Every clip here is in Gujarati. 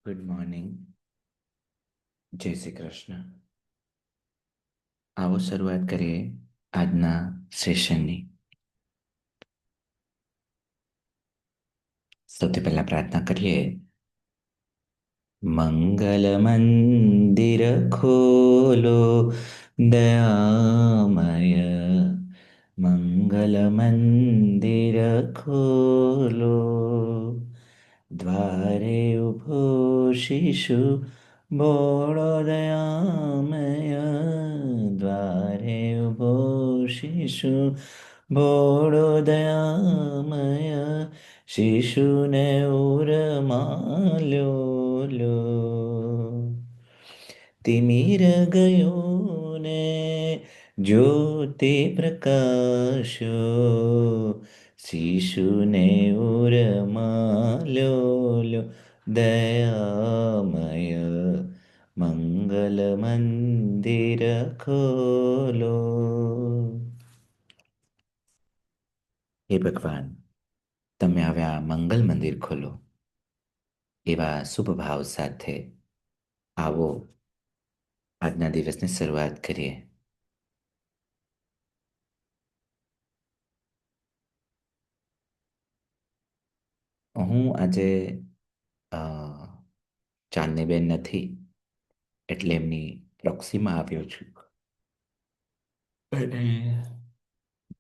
Good morning. જય શ્રી કૃષ્ણ. આવો શરૂઆત કરીએ આજના સેશનની. સૌથી પહેલા પ્રાર્થના કરીએ. મંગલ મંદિર ખોલો દયામય, મંગલ મંદિર ખોલો. દ્વારે ઉભો શિશુ બોળો દયામય, દ્વારે ઉભો શિશુ બોળો દયામય. શિશુને ઉરમાલ્યો લો, તિમિર ગયો ને જ્યોતિ પ્રકાશો. શિશુને ઉરમાલ્યો લો, દયામય મંગલ મંદિર ખોલો. હે ભગવાન, તમે હવે આ મંગલ મંદિર ખોલો. એવા શુભ ભાવ સાથે આવો આજના દિવસની શરૂઆત કરીએ. હું આજે ચાંદનીબેન નથી એટલે એમની પ્રોક્સીમાં આવ્યો છું. અને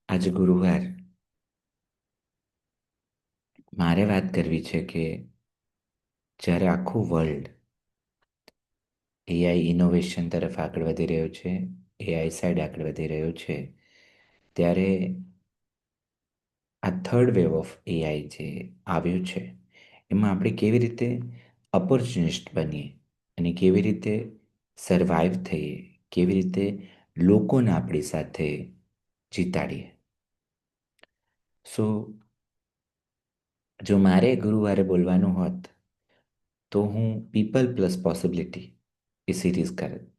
આજે ગુરુવાર. મારે વાત કરવી છે કે જ્યારે આખું વર્લ્ડ એઆઈ ઇનોવેશન તરફ આગળ વધી રહ્યો છે, એઆઈ સાઈડ આગળ વધી રહ્યો છે, ત્યારે આ થર્ડ વેવ ઓફ એઆઈ જે આવ્યું છે એમાં આપણે કેવી રીતે ઓપોર્ચ્યુનિસ્ટ બનીએ અને કેવી રીતે સર્વાઈવ થઈએ, કેવી રીતે લોકોને આપણી સાથે જીતાડીએ. સો જો મારે ગુરુવારે બોલવાનું હોત તો હું પીપલ પ્લસ પોસિબિલિટી એ સિરીઝ કરત.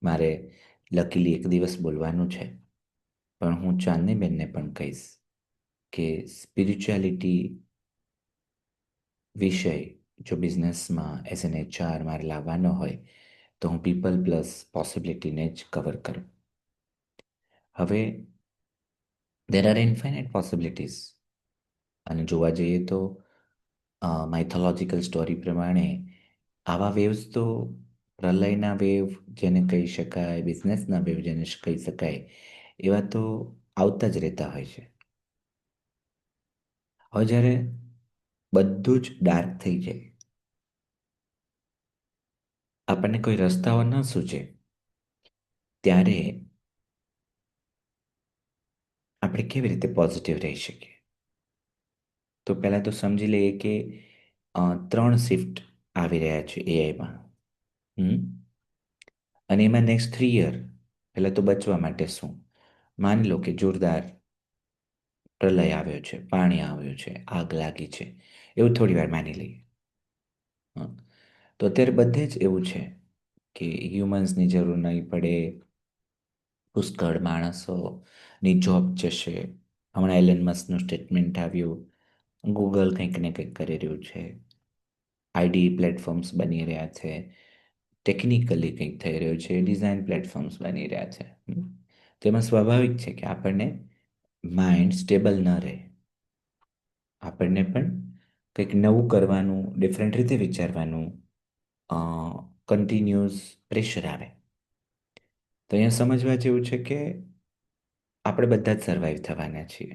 મારે લકીલી એક દિવસ બોલવાનું છે, પણ હું ચાંદનીબેનને પણ કહીશ કે સ્પિરિચ્યુઆલિટી વિષય જો બિઝનેસમાં એઝ એન એચઆર મારે લાવવાનો હોય તો હું પીપલ પ્લસ પોસિબિલિટીને જ કવર કરું. હવે દેર આર ઇન્ફાઇનાઇટ પોસિબિલિટીઝ, અને જોવા જઈએ તો માઇથોલોજીકલ સ્ટોરી પ્રમાણે આવા વેવ્સ તો પ્રલયના વેવ જેને કહી શકાય, બિઝનેસના વેવ જેને કહી શકાય, એવા તો આવતા જ રહેતા હોય છે. હવે જ્યારે બધું જ ડાર્ક થઈ જાય, આપણને કોઈ રસ્તાઓ ન સૂચે, ત્યારે આપણે કેવી રીતે પોઝિટિવ રહી શકીએ? તો પહેલાં તો સમજી લઈએ કે 3 શિફ્ટ આવી રહ્યા છે એઆઈમાં. અને એમાં નેક્સ્ટ 3 યર પહેલાં તો બચવા માટે શું? માની લો કે જોરદાર પ્રલય આવ્યો છે, પાણી આવ્યું છે, આગ લાગી છે, એવું થોડી વાર માની લઈએ. તો અત્યારે બધે જ એવું છે કે હ્યુમન્સની જરૂર નહીં પડે, પુષ્કળ માણસોની જોબ જશે. હમણાં એલન મસ્કનું સ્ટેટમેન્ટ આવ્યું, ગૂગલ કંઈક ને કંઈક કરી રહ્યું છે, આઈડી પ્લેટફોર્મ્સ બની રહ્યા છે, ટેકનિકલી કંઈક થઈ રહ્યું છે, ડિઝાઇન પ્લેટફોર્મ્સ બની રહ્યા છે. તેમાં સ્વાભાવિક છે કે આપણને માઇન્ડ સ્ટેબલ ન રહે, આપણને પણ કંઈક નવું કરવાનું, ડિફરન્ટ રીતે વિચારવાનું કન્ટિન્યુઅસ પ્રેશર આવે. તો અહીંયા સમજવા જેવું છે કે આપણે બધા જ સર્વાઈવ થવાના છીએ.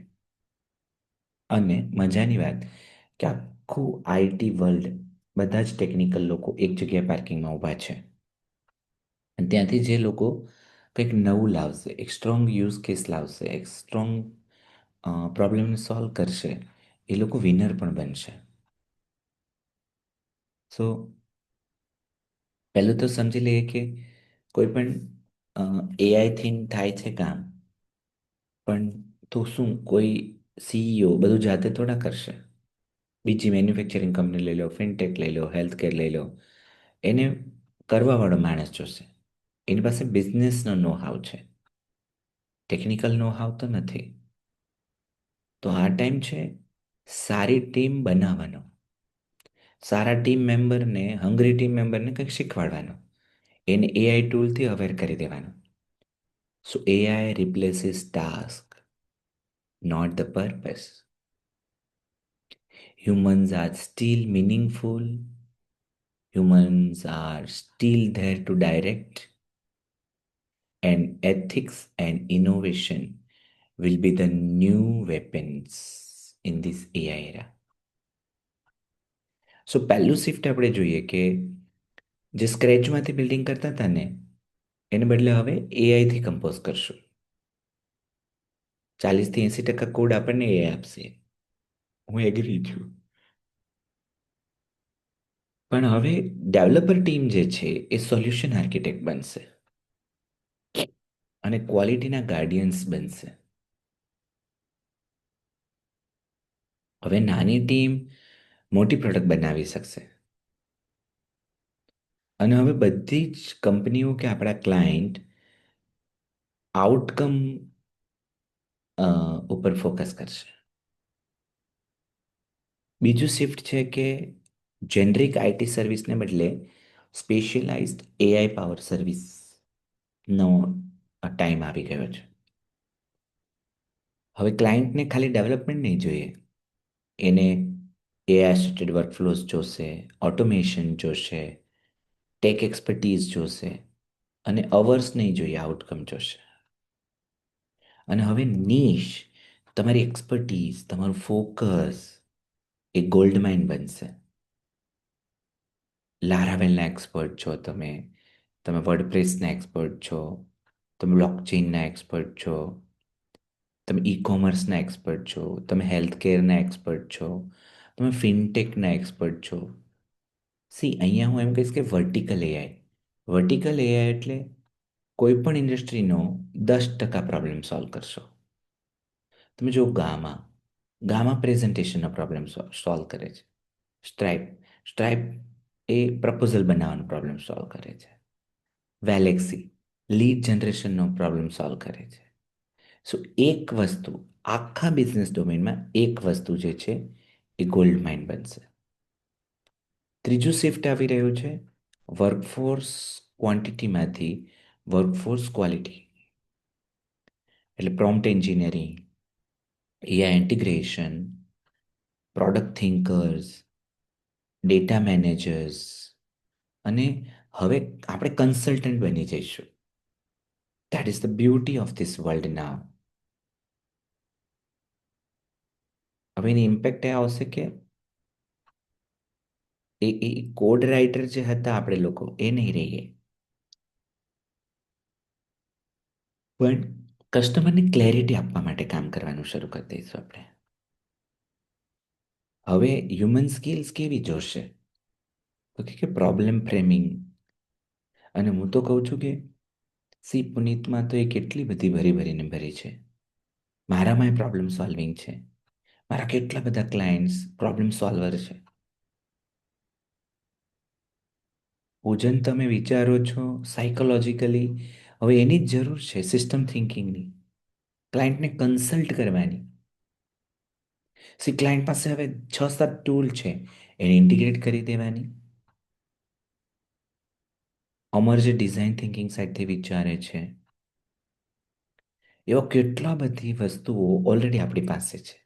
અને મજાની વાત કે આખું આઈટી વર્લ્ડ, બધા જ ટેકનિકલ લોકો એક જગ્યાએ પાર્કિંગમાં ઊભા છે. અને ત્યાંથી જે લોકો કંઈક નવું લાવશે, એક સ્ટ્રોંગ યુઝ કેસ લાવશે, એક સ્ટ્રોંગ પ્રોબ્લેમને સોલ્વ કરશે, એ લોકો વિનર પણ બનશે. સો પહેલું તો સમજી લઈએ કે કોઈ પણ એઆઈથી થાય છે કામ, પણ તો શું કોઈ સીઈઓ બધું જાતે થોડા કરશે? બીજી મેન્યુફેક્ચરિંગ કંપની લઈ લો, ફિનટેક લઈ લો, હેલ્થ કેર લઈ લો, એને કરવાવાળો માણસ જોશે. એની પાસે બિઝનેસનો નો હાવ છે, ટેકનિકલ નો હાવ તો નથી. તો આ ટાઈમ છે સારી ટીમ બનાવવાનો, સારા ટીમ મેમ્બરને હંગ્રી ટીમ મેમ્બરને કંઈક શીખવાડવાનું, એને એઆઈ ટૂલથી અવેર કરી દેવાનું. So AI replaces task, not the purpose. Humans are still meaningful. Humans are still there to direct. And ethics and innovation will be the new weapons in this AI era. સો પહેલું શિફ્ટ આપણે જોઈએ કે જે સ્ક્રેચમાંથી બિલ્ડિંગ કરતા હતા ને એને બદલે હવે એઆઈથી કમ્પોઝ કરશું. 40-80% કોડ આપણને એઆઈ આપશે. હું એગ્રી છું. પણ હવે ડેવલપર ટીમ જે છે એ સોલ્યુશન આર્કિટેક્ટ બનશે અને ક્વોલિટીના ગાર્ડિયન્સ બનશે. હવે નાની ટીમ મોટી પ્રોડક્ટ બનાવી શકશે. અને હવે બધી જ કંપનીઓ કે આપણા ક્લાયન્ટ આઉટકમ ઉપર ફોકસ કરશે. બીજું શિફ્ટ છે કે જેનરિક આઈટી સર્વિસને બદલે સ્પેશિયલાઇઝ્ડ એઆઈ પાવર સર્વિસનો ટાઈમ આવી ગયો છે. હવે ક્લાયન્ટને ખાલી ડેવલપમેન્ટ નહીં જોઈએ, એને એઆઈ અસિસ્ટેડ વર્કફ્લોઝ જોશે, ઓટોમેશન જોશે, ટેક એક્સપર્ટીઝ જોશે અને અવર્સ નહીં જોઈએ, આઉટકમ જોશે. અને હવે નીશ, તમારી એક્સપર્ટીઝ, તમારું ફોકસ એ ગોલ્ડ માઇન બનશે. લારાવેલના એક્સપર્ટ છો તમે, તમે વર્ડપ્રેસના એક્સપર્ટ છો, તમે બ્લોકચેઇનના એક્સપર્ટ છો, તમે ઈ કોમર્સના એક્સપર્ટ છો, તમે હેલ્થ કેરના એક્સપર્ટ છો, તમે ફિનટેકના એક્સપર્ટ છો. સી અહીંયા હું એમ કહીશ કે વર્ટિકલ એઆઈ એટલે કોઈ પણ ઇન્ડસ્ટ્રીનો 10% પ્રોબ્લેમ સોલ્વ કરશો. તમે જો ગામા પ્રેઝન્ટેશનનો પ્રોબ્લેમ સોલ્વ કરે છે. સ્ટ્રાઇપ એ પ્રપોઝલ બનાવવાનો પ્રોબ્લેમ સોલ્વ કરે છે. વેલેક્સી લીડ જનરેશનનો પ્રોબ્લેમ સોલ્વ કરે છે. સો એક વસ્તુ આખા બિઝનેસ ડોમેનમાં એક વસ્તુ જે છે એ ગોલ્ડ માઇન બનશે. ત્રીજું શિફ્ટ આવી રહ્યું છે વર્કફોર્સ ક્વોન્ટિટીમાંથી વર્કફોર્સ ક્વોલિટી. એટલે prompt engineering, AI integration, product thinkers, data managers અને હવે આપણે કન્સલ્ટન્ટ બની જઈશું. That is the beauty of this world now. હવે એની ઇમ્પેક્ટ એ આવશે કે એ કોડ રાઇટર જે હતા આપણે લોકો એ નહીં રહીએ, પણ કસ્ટમરને ક્લેરિટી આપવા માટે કામ કરવાનું શરૂ કરી દઈશું આપણે. હવે હ્યુમન સ્કિલ્સ કેવી જોશે તો કે પ્રોબ્લેમ ફ્રેમિંગ. અને હું તો કહું છું કે સી પુનિતમાં તો એ કેટલી બધી ભરીને ભરી છે. મારામાં પ્રોબ્લેમ સોલ્વિંગ છે. મારા કેટલા બધા ક્લાયન્ટ્સ પ્રોબ્લેમ સોલ્વર છે. પૂજન, તમે વિચારો છો સાયકોલોજીકલી હવે એની જ જરૂર છે, સિસ્ટમ થિંકિંગની, ક્લાયન્ટને કન્સલ્ટ કરવાની. સી ક્લાયન્ટ પાસે હવે 6-7 ટૂલ છે, એને ઇન્ટિગ્રેટ કરી દેવાની. અમર જે ડિઝાઇન થિંકિંગ સાઈડથી વિચારે છે, એવા કેટલા બધી વસ્તુઓ ઓલરેડી આપણી પાસે છે.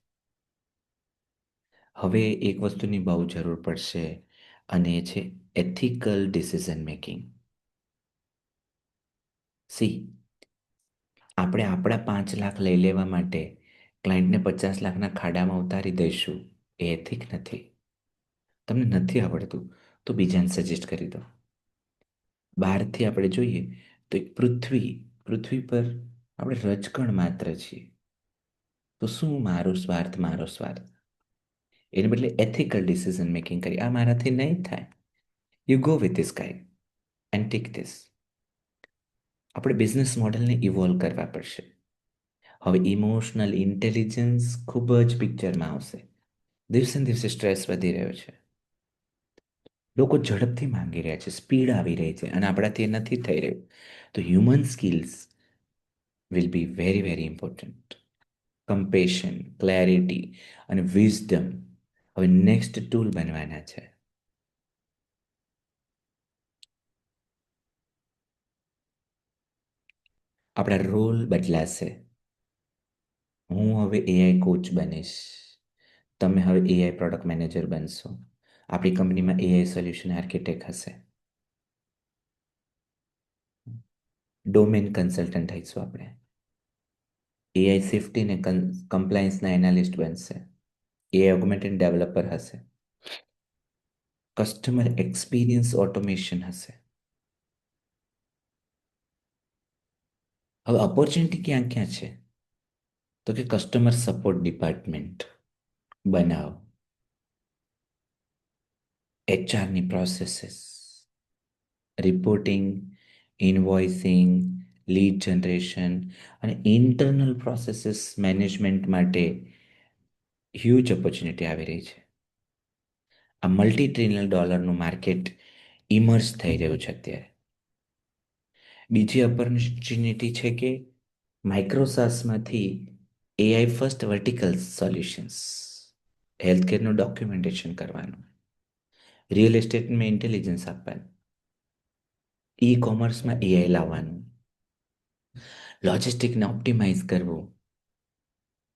હવે એક વસ્તુની બહુ જરૂર પડશે અને એ છે એથિકલ ડિસિઝન મેકિંગ. સી આપણે આપણા 5 લાખ લઈ લેવા માટે ક્લાયન્ટને 50 લાખના ખાડામાં ઉતારી દઈશું, એ એથિક નથી. તમને નથી આવડતું તો બીજાને સજેસ્ટ કરી દો. બહારથી આપણે જોઈએ તો એક પૃથ્વી પર આપણે રજકણ માત્ર છીએ. તો શું મારો સ્વાર્થ, એને બદલે એથિકલ ડિસિઝન મેકિંગ કરી, આ મારાથી નહીં થાય, you go with this guys and take this. આપણે બિઝનેસ મોડલને ઇવોલ્વ કરવા પડશે. હવે ઇમોશનલ ઇન્ટેલિજન્સ ખૂબ જ પિક્ચરમાં આવશે. દિવસે ને દિવસે સ્ટ્રેસ વધી રહ્યો છે, લોકો ઝડપથી માંગી રહ્યા છે, સ્પીડ આવી રહી છે અને આપણાથી એ નથી થઈ રહ્યું. તો human skills will be very very important. Compassion, clarity અને વિઝડમ હવે નેક્સ્ટ ટૂલ બનવાના છે. આપણા રોલ બદલાશે. હું હવે એઆઈ કોચ બનીશ, તમે હવે એઆઈ પ્રોડક્ટ મેનેજર બનશો, આપણી કંપનીમાં એઆઈ સોલ્યુશન આર્કિટેક્ટ હશે, ડોમેન કન્સલ્ટન્ટ થઈશું આપણે, એઆઈ સેફ્ટી ને કમ્પ્લાયન્સના એનાલિસ્ટ બનશે, એઆઈ ઓગમેન્ટેડ ડેવલપર હશે, કસ્ટમર એક્સપિરિયન્સ ઓટોમેશન હશે. હવે ઓપોર્ચ્યુનિટી ક્યાં ક્યાં છે? તો કે કસ્ટમર સપોર્ટ ડિપાર્ટમેન્ટ બનાવો, એચઆરની processes, reporting, invoicing, lead generation અને ઇન્ટરનલ પ્રોસેસીસ મેનેજમેન્ટ માટે હ્યુજ ઓપોર્ચ્યુનિટી આવી રહી છે. આ મલ્ટી ટ્રિલિયન ડોલરનું માર્કેટ ઇમર્જ થઈ રહ્યું છે અત્યારે. બીજી ઓપોર્ચ્યુનિટી છે કે માઇક્રોસોફ્ટમાંથી એઆઈ ફર્સ્ટ વર્ટિકલ સોલ્યુશન્સ, હેલ્થકેરનું ડોક્યુમેન્ટેશન કરવાનું, રિયલ એસ્ટેટમાં ઇન્ટેલિજન્સ આપવાનું, ઈ કોમર્સમાં એઆઈ લાવવાનું, લોજિસ્ટિકને ઓપ્ટિમાઇઝ કરવું,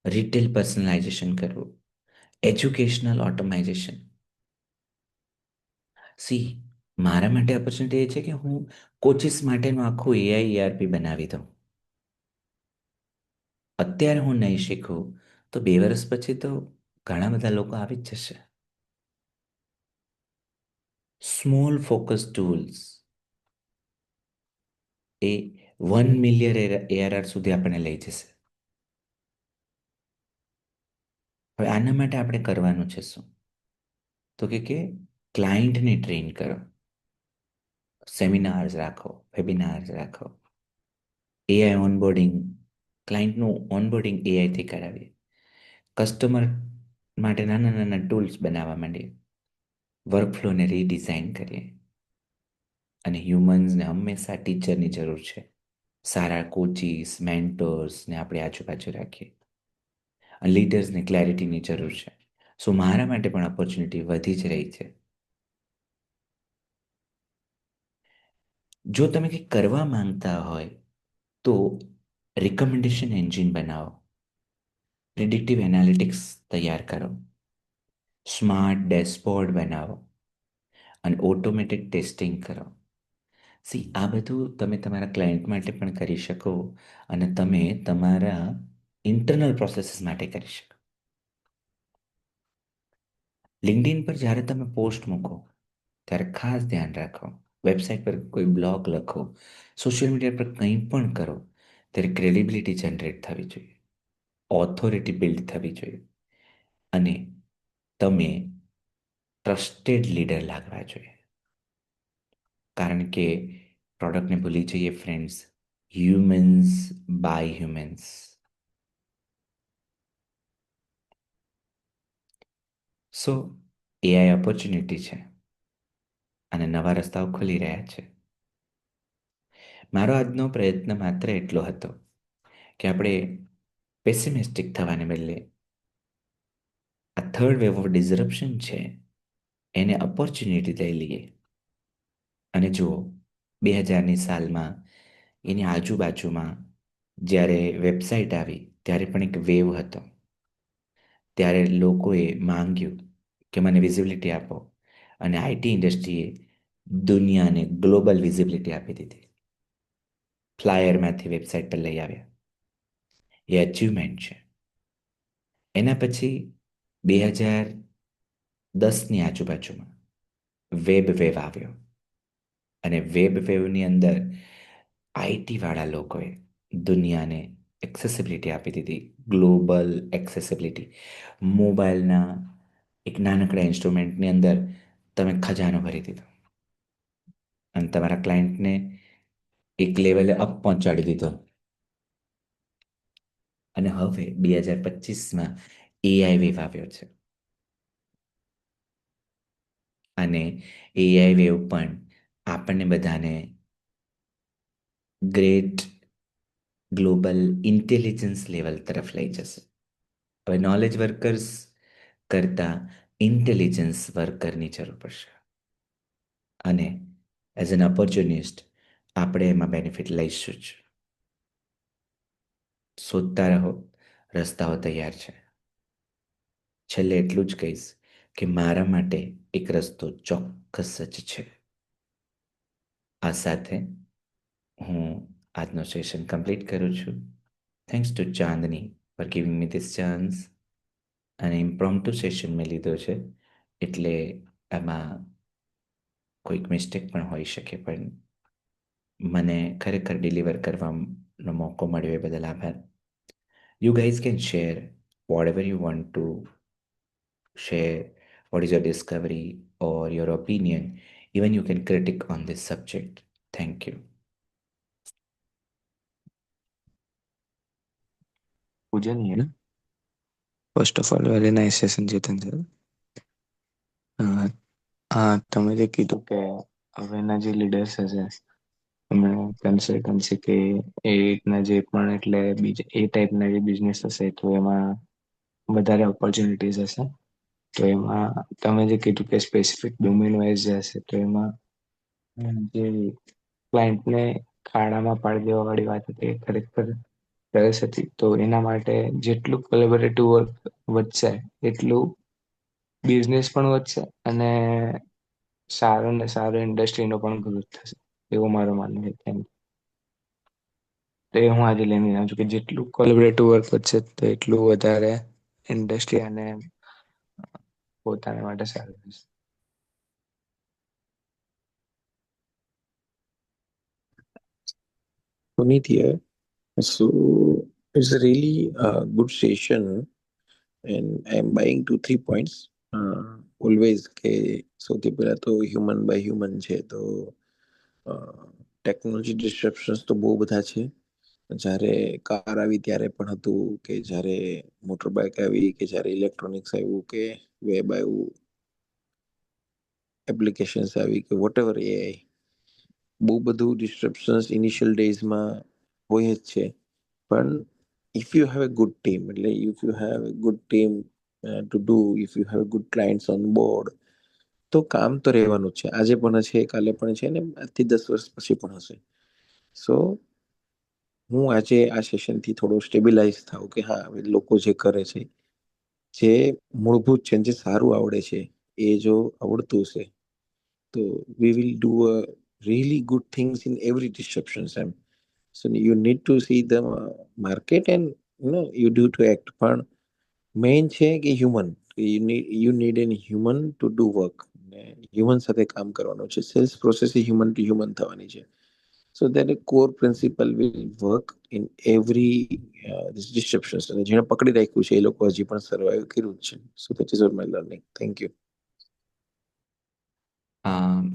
રિટેલ પર્સનલાઇઝેશન કરવું, એજ્યુકેશનલ ઓટોમાઇઝેશન. સી, મારા માટે ઓપોર્ચ્યુનિટી એ છે કે હું કોચિસ માટેનું આખું એઆઈ ઈઆરપી બનાવી દઉં. અત્યારે હું નહીં શીખું તો 2 વર્ષ પછી તો ઘણા બધા લોકો આવી જ જશે. સ્મોલ ફોકસ ટૂલ્સ એ 1 મિલિયન એઆરઆર સુધી આપણને લઈ જશે. હવે આના માટે આપણે કરવાનું છે શું? તો કે ક્લાયન્ટને ટ્રેન કરો, સેમિનાર્સ રાખો, વેબિનાર્સ રાખો, એઆઈ ઓનબોર્ડિંગ, ક્લાયન્ટનું ઓનબોર્ડિંગ એઆઈથી કરાવીએ, કસ્ટમર માટે નાના નાના ટૂલ્સ બનાવવા માંડીએ, વર્કફ્લોને રીડિઝાઇન કરીએ. અને હ્યુમન્સને હંમેશા ટીચરની જરૂર છે. સારા કોચીસ, મેન્ટર્સને આપણે આજુબાજુ રાખીએ. અને લીડર્સને ક્લેરિટીની જરૂર છે. સો મારા માટે પણ ઓપોર્ચ્યુનિટી વધી જ રહી છે. જો તમે કંઈક કરવા માંગતા હોય તો રિકમેન્ડેશન એન્જિન બનાવો, પ્રિડિક્ટિવ એનાલિટિક્સ તૈયાર કરો, સ્માર્ટ ડેશબોર્ડ બનાવો અને ઓટોમેટેડ ટેસ્ટિંગ કરો. સી, આ બધું તમે તમારા ક્લાયન્ટ માટે પણ કરી શકો અને તમે તમારા ઇન્ટરનલ પ્રોસેસીસ માટે કરી શકો. લિંક્ડઇન પર જ્યારે તમે પોસ્ટ મૂકો ત્યારે ખાસ ધ્યાન રાખો, વેબસાઇટ પર કોઈ બ્લોગ લખો, સોશિયલ મીડિયા પર કંઈ પણ કરો ત્યારે ક્રેડિબિલિટી જનરેટ થવી જોઈએ, ઓથોરિટી બિલ્ડ થવી જોઈએ અને તમે ટ્રસ્ટેડ લીડર લાગવા જોઈએ. કારણ કે પ્રોડક્ટને ભૂલી જઈએ friends, humans by humans. So AI opportunity છે અને નવા રસ્તાઓ ખુલી રહ્યા છે. મારો આજનો પ્રયત્ન માત્ર એટલો હતો કે આપણે પેસિમિસ્ટિક થવાને બદલે આ થર્ડ વેવ ઓફ ડિઝરપ્શન છે એને ઓપોર્ચ્યુનિટી લઈ લઈએ. અને જુઓ, 2000ની સાલમાં એની આજુબાજુમાં જ્યારે વેબસાઇટ આવી ત્યારે પણ એક વેવ હતો. ત્યારે લોકોએ માંગ્યું કે મને વિઝિબિલિટી આપો અને આઈટી ઇન્ડસ્ટ્રીએ દુનિયાને ગ્લોબલ વિઝિબિલિટી આપી દીધી. ફ્લાયરમાંથી વેબસાઇટ પર લઈ આવ્યા. એ અચીવમેન્ટ છે. એના પછી 2010ની આજુબાજુમાં વેબ વેવ આવ્યો અને વેબ વેવની અંદર આઈટીવાળા લોકોએ દુનિયાને એક્સેસિબિલિટી આપી દીધી, ગ્લોબલ એક્સેસિબિલિટી. મોબાઈલના એક નાનકડા ઇન્સ્ટ્રુમેન્ટની અંદર તમે ખજાનો ભરી દીધો અને તમારા ક્લાયન્ટને એક લેવલે અપ પહોંચાડી દીધો. અને હવે 2025માં એઆઈ વેવ આવ્યો છે અને એઆઈ વેવ પણ આપણને બધાને ગ્રેટ ગ્લોબલ ઇન્ટેલિજન્સ લેવલ તરફ લઈ જશે. હવે નોલેજ વર્કર્સ કરતાં ઇન્ટેલિજન્સ વર્કરની જરૂર પડશે અને એઝ એન ઓપોર્ચ્યુનિસ્ટ આપણે એમાં બેનિફિટ લઈશું જ. શોધતા રહો, રસ્તાઓ તૈયાર છે. છેલ્લે એટલું જ કહીશ કે મારા માટે એક રસ્તો ચોક્કસ જ છે. આ સાથે હું આજનો સેશન કમ્પ્લીટ કરું છું. Thanks to Chandni for giving me this chance. અને ઇમ્પ્રોમ્પ્ટુ સેશન મેં લીધો છે, એટલે આમાં કોઈક મિસ્ટેક પણ હોઈ શકે, પણ મને ખરેખર ડિલિવર કરવાનો મોકો મળ્યો એ બદલ આભાર. You guys can share whatever you want to share, what is your discovery or your opinion. Even you can critic on this subject. Thank you. પૂજનીય ને first of all very nice session Chetan sir. હા, તમે જે કીધું કે હવેના જે લીડર્સ હશે અમે કન્સલ્ટન્સી કે એ રીતના જે પણ એટલે એ ટાઈપના જે બિઝનેસ હશે તો એમાં વધારે ઓપોર્ચ્યુનિટીઝ હશે. તો એમાં તમે જે કીધું કે સ્પેસિફિક ડોમેન વાઇઝ જે હશે તો એમાં જે ક્લાયન્ટને ખાડામાં પાડી દેવા વાળી વાત હતી એ ખરેખર સરસ હતી. તો એના માટે જેટલું કોલેબોરેટિવ વર્ક વધશે એટલું બિઝનેસ પણ વધશે અને સારો ને સારો ઇન્ડસ્ટ્રીનો પણ ગ્રોથ થશે એવું મારું માનવું છે. Thank you. તો એ હું આજે લઈને આવ્યો છું કે જેટલું કોલેબોરેટિવ વર્ક વધશે તો એટલું વધારે ઇન્ડસ્ટ્રી અને પોતાના માટે સારું રહેશે. Puneet here. So it's a really good session, and I'm buying 2 3 points. Always કે સૌથી પહેલા તો હ્યુમન બાય હ્યુમન છે, તો ટેકનોલોજી ડિસ્ટ્રપ્શન્સ તો બહુ બધા છે. જ્યારે કાર આવી ત્યારે પણ હતું, કે જ્યારે મોટર બાઇક આવી, કે જ્યારે ઇલેક્ટ્રોનિક્સ આવ્યું, કે વેબ આવ્યું, એપ્લિકેશન્સ આવી, કે વોટ એવર એઆઈ, બહુ બધું ડિસ્ટ્રપ્શન્સ ઇનિશિયલ ડેઝમાં હોય જ છે. પણ if you have a good team, એટલે if you have a good team to do, if you have good clients on board, તો કામ તો રહેવાનું જ છે. આજે પણ છે, કાલે પણ છે, ને આજથી 10 વર્ષ પછી પણ હશે. સો હું આજે આ સેશનથી થોડો સ્ટેબિલાઇઝ થાઉં કે હા, હવે લોકો જે કરે છે, જે મૂળભૂત છે, જે સારું આવડે છે, એ જો આવડતું હશે તો we will do really good things in every disruption, Sam. So you need to see the market, and you do to act. પણ મેઇન છે કે human, you need an human to do work. Human સાથે કામ કરવાનું છે. સેલ્સ પ્રોસેસ એ હ્યુમન ટુ હ્યુમન થવાની છે. So that a core principle will work in every disruptions. અને જેણે પકડી રાખ્યું છે એ લોકો હજી પણ સર્વાઈવ કર્યું જ છે. So that is all my learning. Thank you.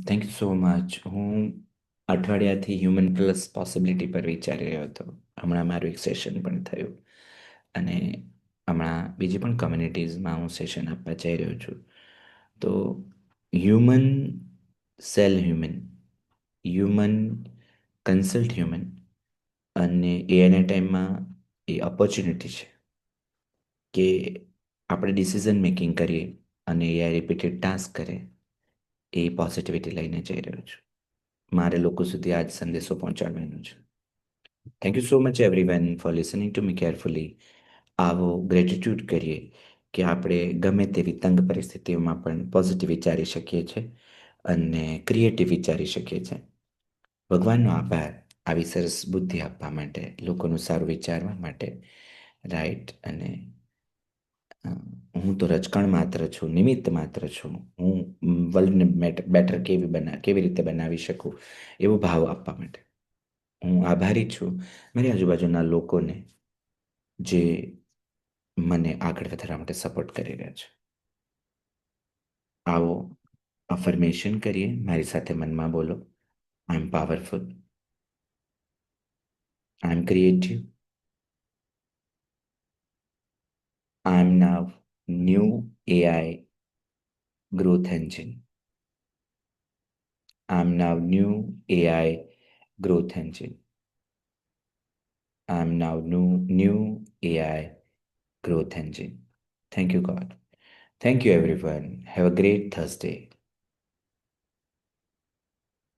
Thank you so much. હું અઠવાડિયાથી હ્યુમન પ્લસ પોસિબિલિટી પર વિચારી રહ્યો હતો. હમણાં મારું એક સેશન પણ થયું, અને હમણાં બીજી પણ કમ્યુનિટીઝમાં હું સેશન આપવા જઈ રહ્યો છું. તો human cell human, human consult human, અને એના ટાઈમમાં એ ઓપોર્ચ્યુનિટી છે કે આપણે ડિસિઝન મેકિંગ કરીએ અને એ રિપીટેડ ટાસ્ક કરે. એ પોઝિટિવિટી લઈને જઈ રહ્યો છું. મારે લોકો સુધી આ જ સંદેશો પહોંચાડવાનો છે. Thank you so much everyone four listening to me carefully. આવો ગ્રેટિટ્યૂડ કરીએ કે આપણે ગમે તેવી તંગ પરિસ્થિતિઓમાં પણ પોઝિટિવ વિચારી શકીએ છીએ અને ક્રિએટિવ વિચારી શકીએ છીએ. ભગવાનનો આભાર આવી સરસ બુદ્ધિ આપવા માટે, લોકોનું સારું વિચારવા માટે. રાઈટ. અને હું તો રજકણ માત્ર છું, નિમિત્ત માત્ર છું. હું વર્લ્ડને બેટર કેવી રીતે બનાવી શકું એવો ભાવ આપવા માટે હું આભારી છું મારી આજુબાજુના લોકોને, જે મને આગળ વધારવા માટે સપોર્ટ કરી રહ્યા છે. આવો અફર્મેશન કરીએ, મારી સાથે મનમાં બોલો: આઈ એમ powerful, I M creative, I M now new AI growth engine. I'm now new AI growth engine. I'm now new AI growth engine. Thank you, God. Thank you, everyone. Have a great Thursday.